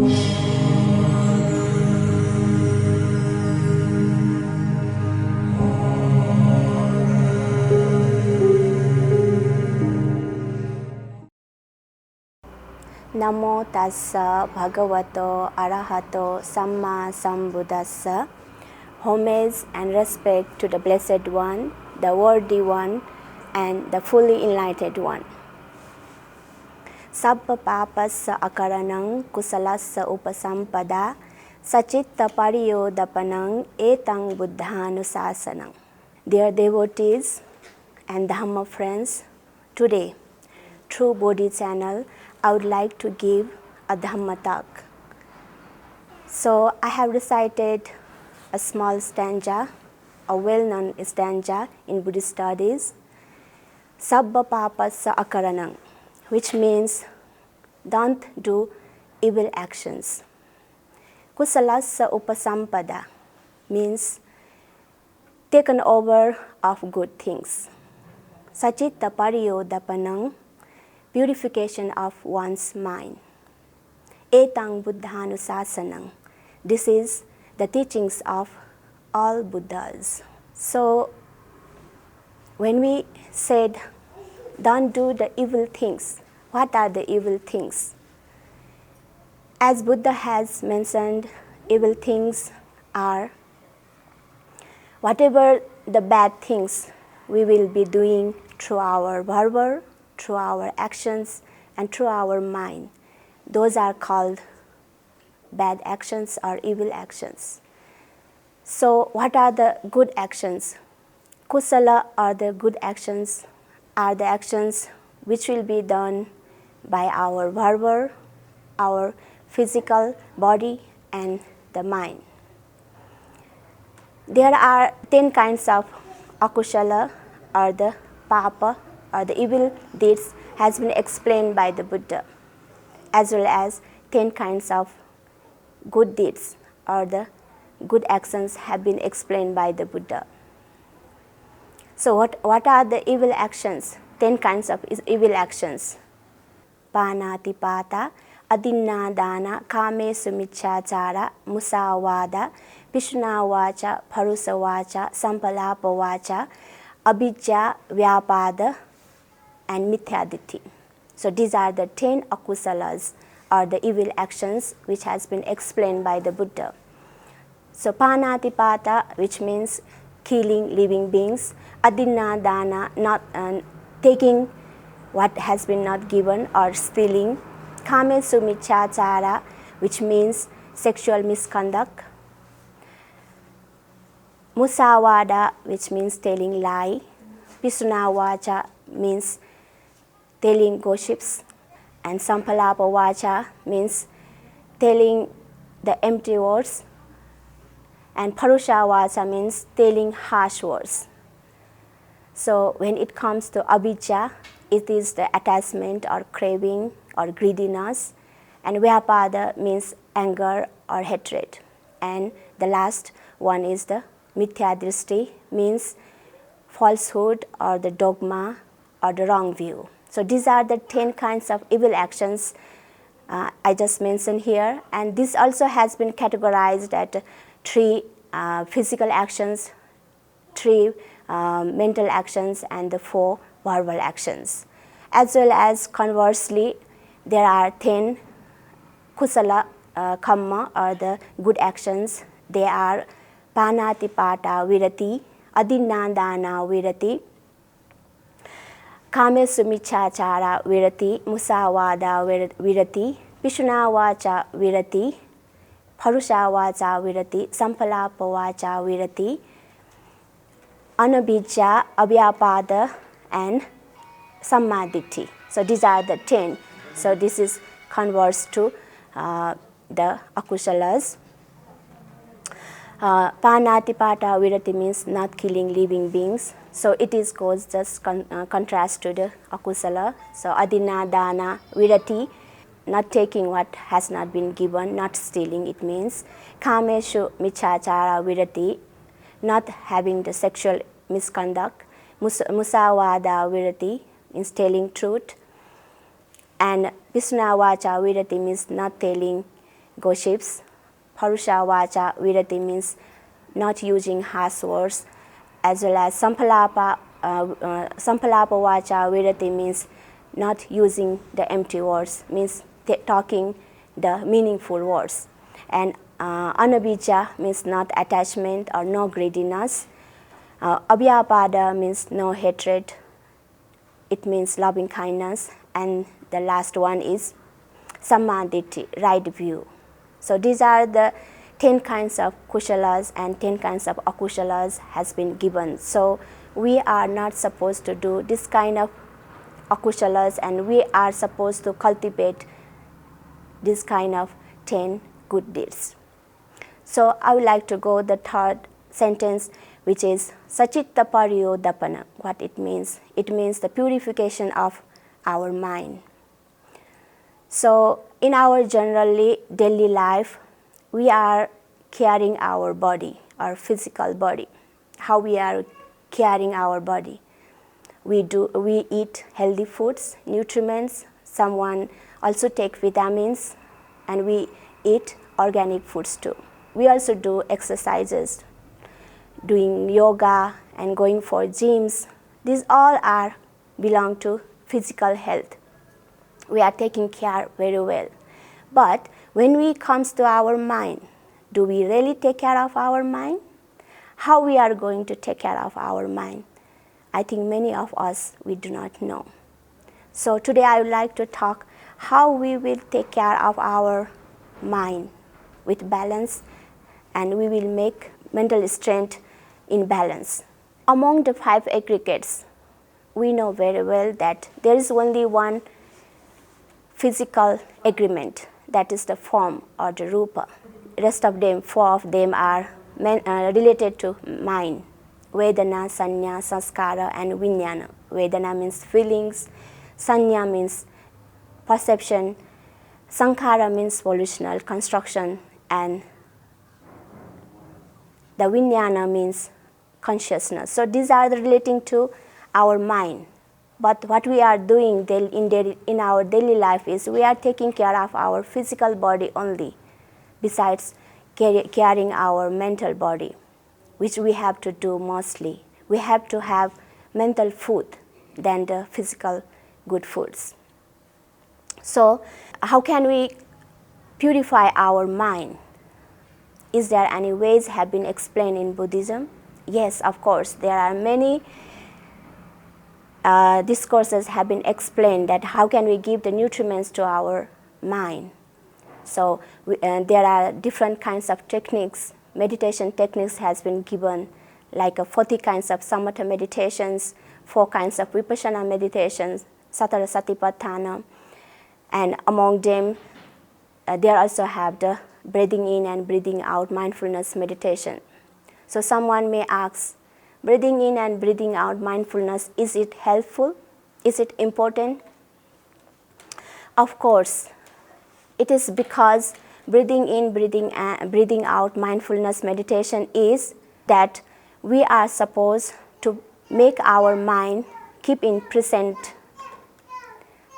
Namo tassa bhagavato arahato samma sambuddhassa. Homage and respect to the Blessed One, the Worthy One, and the fully enlightened One. Sabba papassa akaranang kusalassa upasampada sachitta pariyodapanang etang buddhanusasanang. Dear devotees and Dharma friends, today, through Bodhi channel, I would like to give a Dhamma talk. So I have recited a small stanza, a well-known stanza in Buddhist studies, Sabba papassa akaranang, which means don't do evil actions. Kusalassa upasampada means taken over of good things. Sachitta pariyodapanang, purification of one's mind. Etang buddhanusasanang, this is the teachings of all Buddhas. So when we said don't do the evil things, what are the evil things? As Buddha has mentioned, evil things are whatever the bad things we will be doing through our verbal, through our actions, and through our mind. Those are called bad actions or evil actions. So what are the good actions? Kusala are the good actions, are the actions which will be done by our verbal, our physical body, and the mind. There are 10 kinds of akusala or the papa or the evil deeds has been explained by the Buddha, as well as 10 kinds of good deeds or the good actions have been explained by the Buddha. So what are the evil actions? 10 kinds of evil actions. Panatipata, adinnadana, kame sumichachara, musawada, pishunavacha, parusavacha, sampalapavacha, abhijja, vyapada, and mithyaditi. So these are the 10 akusalas or the evil actions which has been explained by the Buddha. So panatipata, which means killing living beings, adinnadana, not taking what has been not given or stealing, kame sumichachara, which means sexual misconduct, musawada, which means telling lie, pisunavacha means telling gossips, and sampalapavacha means telling the empty words, and parushavacha means telling harsh words. So when it comes to abhijja, it is the attachment or craving or greediness, and vyapada means anger or hatred. And the last one is the mithyadristi, means falsehood or the dogma or the wrong view. So these are the 10 kinds of evil actions I just mentioned here, and this also has been categorized at 3 physical actions, 3 mental actions, and the 4 verbal actions. As well as conversely, there are 10 kusala kamma or the good actions. They are panatipata virati, adinnadana virati, kame sumichachara virati, musawada virati, pishunavacha virati, parushavacha virati, sampalapavacha virati, anabhijja, avyapada, and sammaditi. So these are the 10. So this is converse to the akusalas. Panatipata virati means not killing living beings. So it is goes just contrast to the akusala. So adinnadana virati, not taking what has not been given, not stealing, it means. Kameshu michachara virati, not having the sexual misconduct. Musawada virati means telling truth. And Pisnavacha virati means not telling gossips. Parusha vacha virati means not using harsh words, as well as sampalapa vacha virati means not using the empty words, means talking the meaningful words. And anabija means not attachment or no greediness. Abhyapada means no hatred. It means loving kindness. And the last one is samaditi, right view. So these are the 10 kinds of kushalas and 10 kinds of akushalas has been given. So we are not supposed to do this kind of akushalas, and we are supposed to cultivate this kind of 10 good deeds. So I would like to go the third sentence, which is Sachitta Pariyodapana. What it means? It means the purification of our mind. So in our generally daily life, we are caring our body, our physical body. How we are caring our body? We eat healthy foods, nutriments. Someone also take vitamins, and we eat organic foods too. We also do exercises, doing yoga and going for gyms. These all belong to physical health. We are taking care very well. But when we comes to our mind, do we really take care of our mind? How we are going to take care of our mind? I think many of us, we do not know. So today I would like to talk how we will take care of our mind with balance, and we will make mental strength in balance. Among the 5 aggregates, we know very well that there is only one physical agreement, that is the form or the rupa. Rest of them, 4 of them are related to mind: Vedana, Sanya, Sanskara, and Vijnana. Vedana means feelings, Sanya means perception, Sankhara means volitional construction, and the Vijnana means consciousness. So these are relating to our mind. But what we are doing in our daily life is we are taking care of our physical body only, besides caring our mental body, which we have to do mostly. We have to have mental food than the physical good foods. So how can we purify our mind? Is there any ways have been explained in Buddhism? Yes, of course. There are many discourses have been explained that how can we give the nutriments to our mind. So there are different kinds of techniques. Meditation techniques has been given, like 40 kinds of samatha meditations, 4 kinds of vipassana meditations, satara satipatthana, and among them there also have the breathing in and breathing out mindfulness meditation. So someone may ask, breathing in and breathing out mindfulness, is it helpful? Is it important? Of course, it is, because breathing in, breathing out mindfulness meditation is that we are supposed to make our mind keep in present.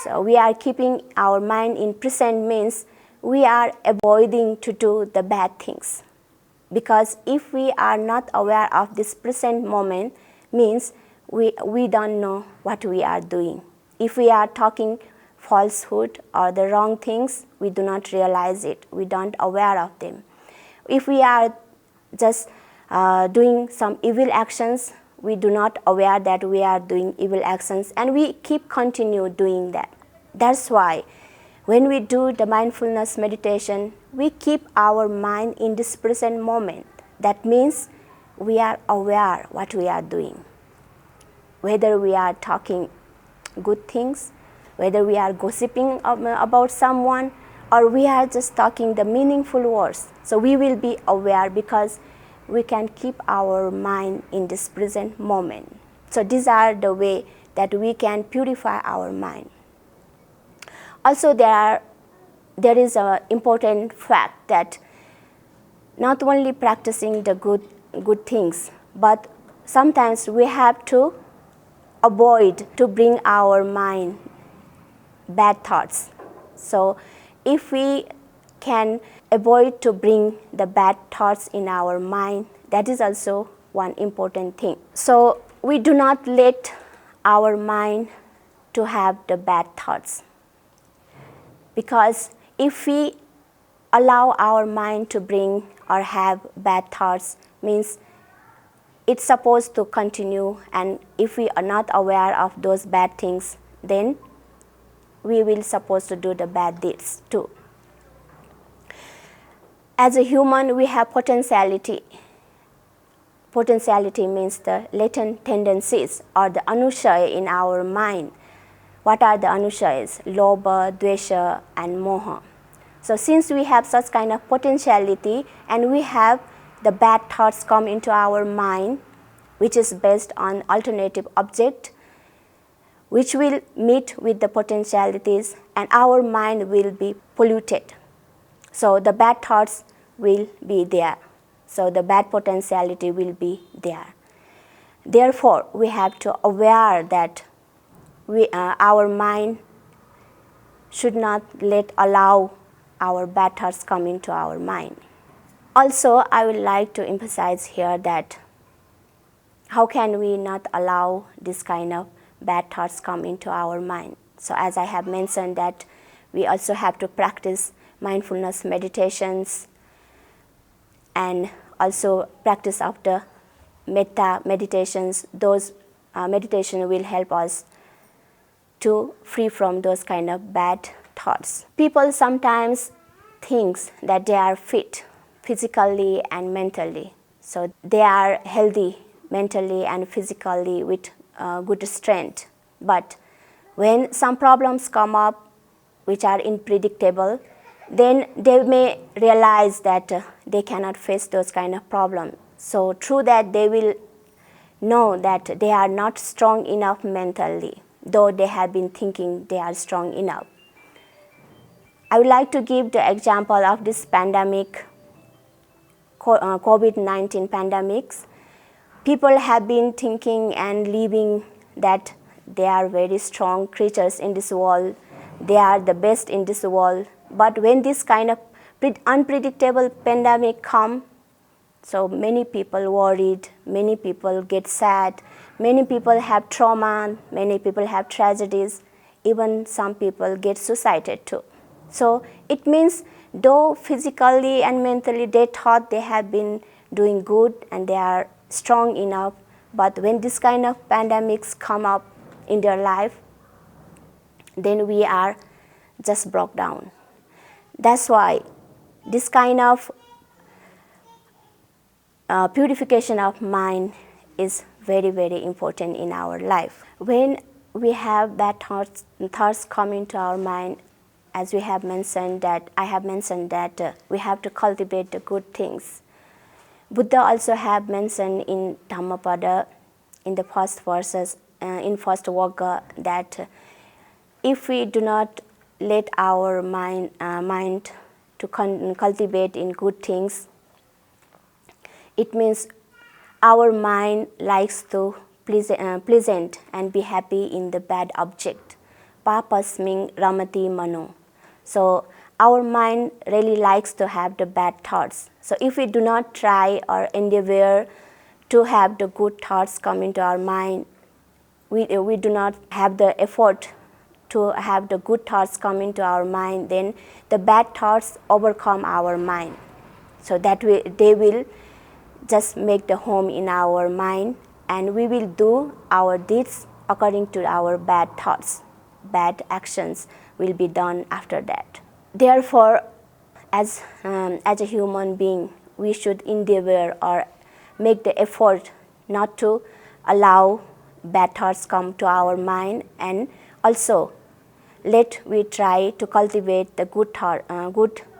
So we are keeping our mind in present means we are avoiding to do the bad things. Because if we are not aware of this present moment, means we don't know what we are doing. If we are talking falsehood or the wrong things, we do not realize it. We don't aware of them. If we are just doing some evil actions, we do not aware that we are doing evil actions, and we continue doing that. That's why when we do the mindfulness meditation, we keep our mind in this present moment. That means we are aware what we are doing. Whether we are talking good things, whether we are gossiping about someone, or we are just talking the meaningful words. So we will be aware because we can keep our mind in this present moment. So these are the way that we can purify our mind. Also there is an important fact that not only practicing the good things, but sometimes we have to avoid to bring our mind bad thoughts. So if we can avoid to bring the bad thoughts in our mind. That is also one important thing. So we do not let our mind to have the bad thoughts, because if we allow our mind to bring or have bad thoughts, means it's supposed to continue, and if we are not aware of those bad things, then we will supposed to do the bad deeds too. As a human, we have potentiality. Potentiality means the latent tendencies or the anushaya in our mind. What are the anushayas? Lobha, dvesha, and moha. So since we have such kind of potentiality and we have the bad thoughts come into our mind, which is based on alternative object, which will meet with the potentialities, and our mind will be polluted. So the bad thoughts will be there. So the bad potentiality will be there. Therefore, we have to aware that our mind should not allow our bad thoughts come into our mind. Also, I would like to emphasize here that how can we not allow this kind of bad thoughts come into our mind? So as I have mentioned that we also have to practice mindfulness meditations, and also practice of the metta meditations. Those meditation will help us to free from those kind of bad thoughts. People sometimes think that they are fit physically and mentally. So they are healthy mentally and physically with good strength. But when some problems come up which are unpredictable, then they may realize that they cannot face those kind of problems. So through that they will know that they are not strong enough mentally, though they have been thinking they are strong enough. I would like to give the example of this pandemic, COVID-19 pandemics. People have been thinking and believing that they are very strong creatures in this world, they are the best in this world. But when this kind of unpredictable pandemic comes, so many people worried, many people get sad, many people have trauma, many people have tragedies, even some people get suicided too. So it means though physically and mentally they thought they have been doing good and they are strong enough, but when this kind of pandemics come up in their life, then we are just broke down. That's why this kind of purification of mind is very, very important in our life. When we have bad thoughts come into our mind, as we have mentioned that, I have mentioned that we have to cultivate the good things. Buddha also have mentioned in Dhammapada, in the first verses, in first Vagga, that if we do not let our mind to cultivate in good things, it means our mind likes to pleasant and be happy in the bad object. Papasming ramati mano. So our mind really likes to have the bad thoughts. So if we do not try or endeavor to have the good thoughts come into our mind, we do not have the effort to have the good thoughts come into our mind, then the bad thoughts overcome our mind. So that they will just make the home in our mind, and we will do our deeds according to our bad thoughts. Bad actions will be done after that. Therefore, as a human being, we should endeavor or make the effort not to allow bad thoughts come to our mind, and also we try to cultivate the good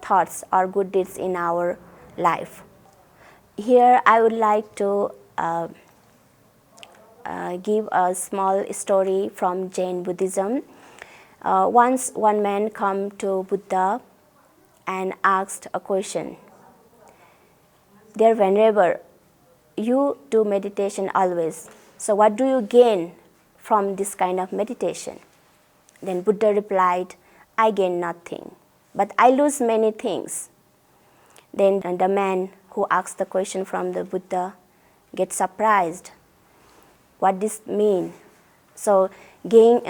thoughts or good deeds in our life. Here I would like to give a small story from Jain Buddhism. Once one man came to Buddha and asked a question. Dear Venerable, you do meditation always, so what do you gain from this kind of meditation? Then Buddha replied, I gain nothing. but I lose many things. Then the man who asked the question from the Buddha gets surprised. What this mean? So gaining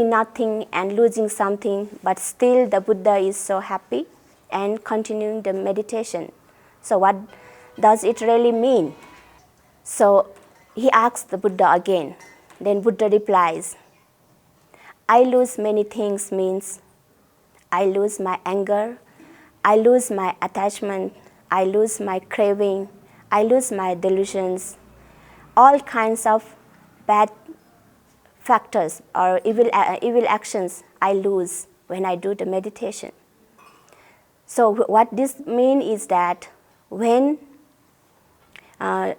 nothing and losing something, but still the Buddha is so happy and continuing the meditation. So what does it really mean? So he asks the Buddha again. Then Buddha replies, I lose many things means I lose my anger, I lose my attachment, I lose my craving, I lose my delusions, all kinds of bad factors or evil actions I lose when I do the meditation. So what this means is that when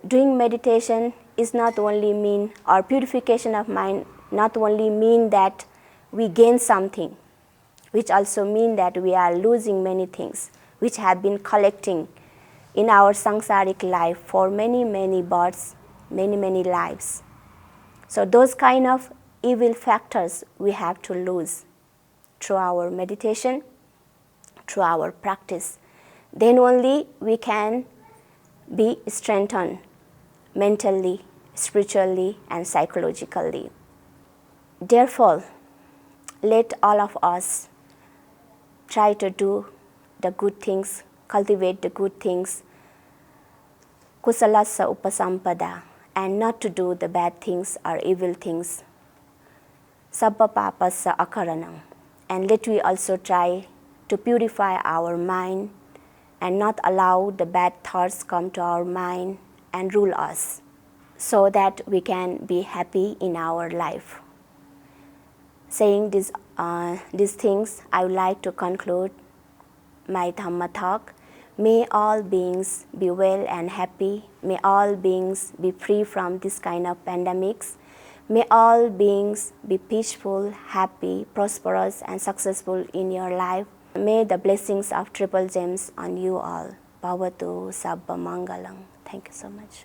doing meditation is not only mean, or purification of mind not only mean that we gain something, which also mean that we are losing many things which have been collecting in our samsaric life for many, many births, many, many lives. So those kind of evil factors we have to lose through our meditation, through our practice. Then only we can be strengthened mentally, spiritually, and psychologically. Therefore, let all of us try to do the good things, cultivate the good things, kusalasa upasampada, and not to do the bad things or evil things, sabba papasa akaranam. And let we also try to purify our mind and not allow the bad thoughts come to our mind and rule us, so that we can be happy in our life. Saying these things, I would like to conclude my Dhamma talk. May all beings be well and happy. May all beings be free from this kind of pandemics. May all beings be peaceful, happy, prosperous, and successful in your life. May the blessings of Triple Gems on you all. Bhavatu Sabba Mangalam. Thank you so much.